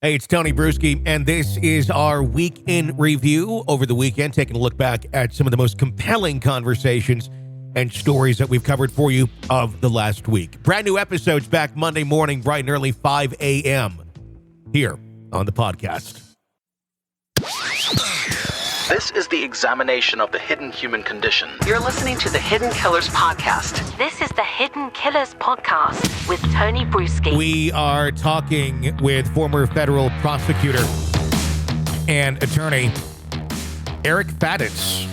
Hey, it's Tony Brueski, and this is our week in review over the weekend, taking a look back at some of the most compelling conversations and stories that we've covered for you of the last week. Brand new episodes back Monday morning, bright and early, 5 a.m. here on the podcast. This is the examination of the hidden human condition. You're listening to the Hidden Killers Podcast. This is the Hidden Killers Podcast with Tony Brueski. We are talking with former federal prosecutor and attorney Eric Faditz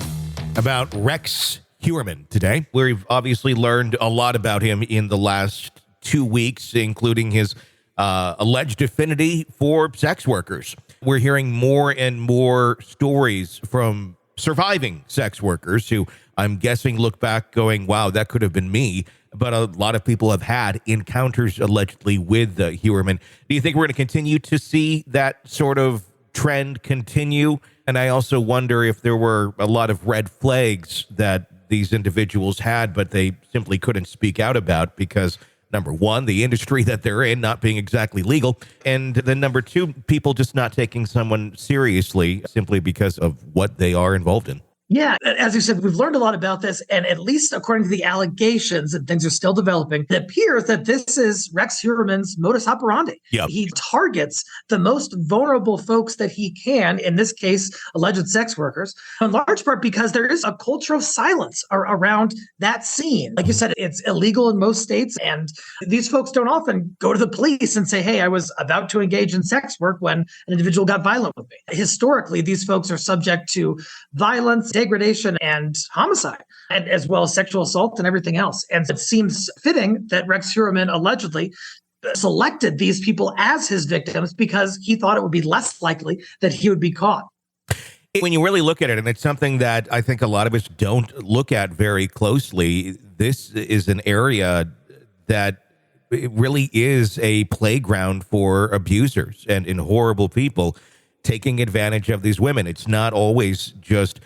about Rex Heuerman today. We've obviously learned a lot about him in the last 2 weeks, including his alleged affinity for sex workers. We're hearing more and more stories from surviving sex workers who I'm guessing look back going, wow, that could have been me. But a lot of people have had encounters allegedly with Heuerman. Do you think we're going to continue to see that sort of trend continue? And I also wonder if there were a lot of red flags that these individuals had, but they simply couldn't speak out about because, number one, the industry that they're in not being exactly legal, and then number two, people just not taking someone seriously simply because of what they are involved in. Yeah, as you said, we've learned a lot about this, and at least according to the allegations, and things are still developing, it appears that this is Rex Heuerman's modus operandi. Yep. He targets the most vulnerable folks that he can, in this case, alleged sex workers, in large part because there is a culture of silence around that scene. Like you said, it's illegal in most states, and these folks don't often go to the police and say, hey, I was about to engage in sex work when an individual got violent with me. Historically, these folks are subject to violence, degradation, and homicide, and as well as sexual assault and everything else. And it seems fitting that Rex Heuerman allegedly selected these people as his victims because he thought it would be less likely that he would be caught. When you really look at it, and it's something that I think a lot of us don't look at very closely, this is an area that it really is a playground for abusers and horrible people taking advantage of these women. It's not always just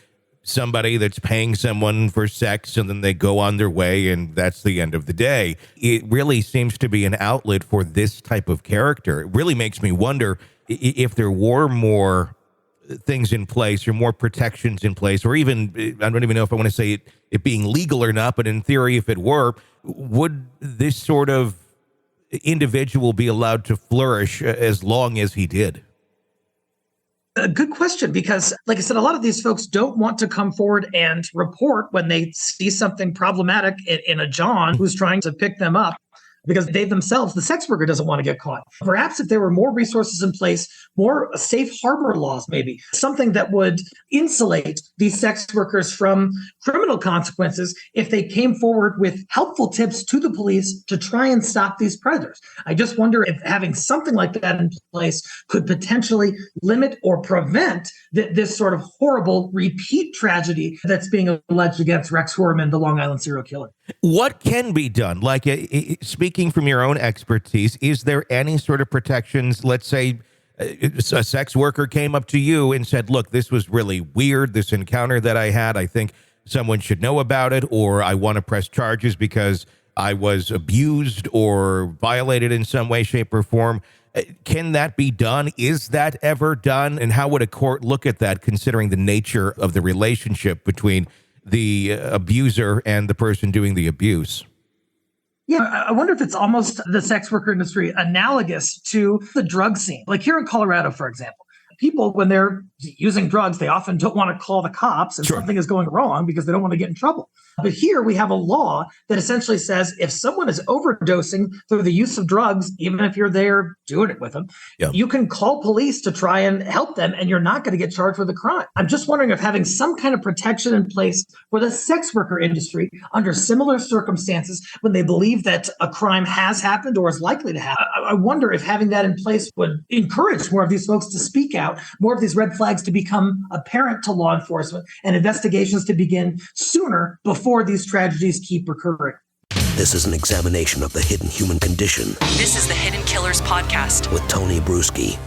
somebody that's paying someone for sex and then they go on their way and that's the end of the day. It really seems to be an outlet for this type of character. It really makes me wonder if there were more things in place or more protections in place, or even, I don't even know if I want to say it being legal or not, but in theory, if it were, would this sort of individual be allowed to flourish as long as he did? A good question, because like I said, a lot of these folks don't want to come forward and report when they see something problematic in a John who's trying to pick them up, because they themselves, the sex worker, doesn't want to get caught. Perhaps if there were more resources in place, more safe harbor laws, maybe something that would insulate these sex workers from criminal consequences if they came forward with helpful tips to the police to try and stop these predators. I just wonder if having something like that in place could potentially limit or prevent this sort of horrible repeat tragedy that's being alleged against Rex Heuerman, the Long Island serial killer. What can be done? Like, speaking from your own expertise, is there any sort of protections? Let's say a sex worker came up to you and said, look, this was really weird, this encounter that I had. I think someone should know about it, or I want to press charges because I was abused or violated in some way, shape, or form. Can that be done? Is that ever done? And how would a court look at that, considering the nature of the relationship between the abuser and the person doing the abuse? Yeah, I wonder if it's almost the sex worker industry analogous to the drug scene. Like here in Colorado, for example, people, when they're using drugs, they often don't want to call the cops if something is going wrong because they don't want to get in trouble. But here we have a law that essentially says if someone is overdosing through the use of drugs, even if you're there doing it with them, you can call police to try and help them, and you're not going to get charged with a crime. I'm just wondering if having some kind of protection in place for the sex worker industry under similar circumstances when they believe that a crime has happened or is likely to happen. I wonder if having that in place would encourage more of these folks to speak out, more of these red flags to become apparent to law enforcement, and investigations to begin sooner before these tragedies keep recurring. This is an examination of the hidden human condition. This is the Hidden Killers Podcast with Tony Brueski.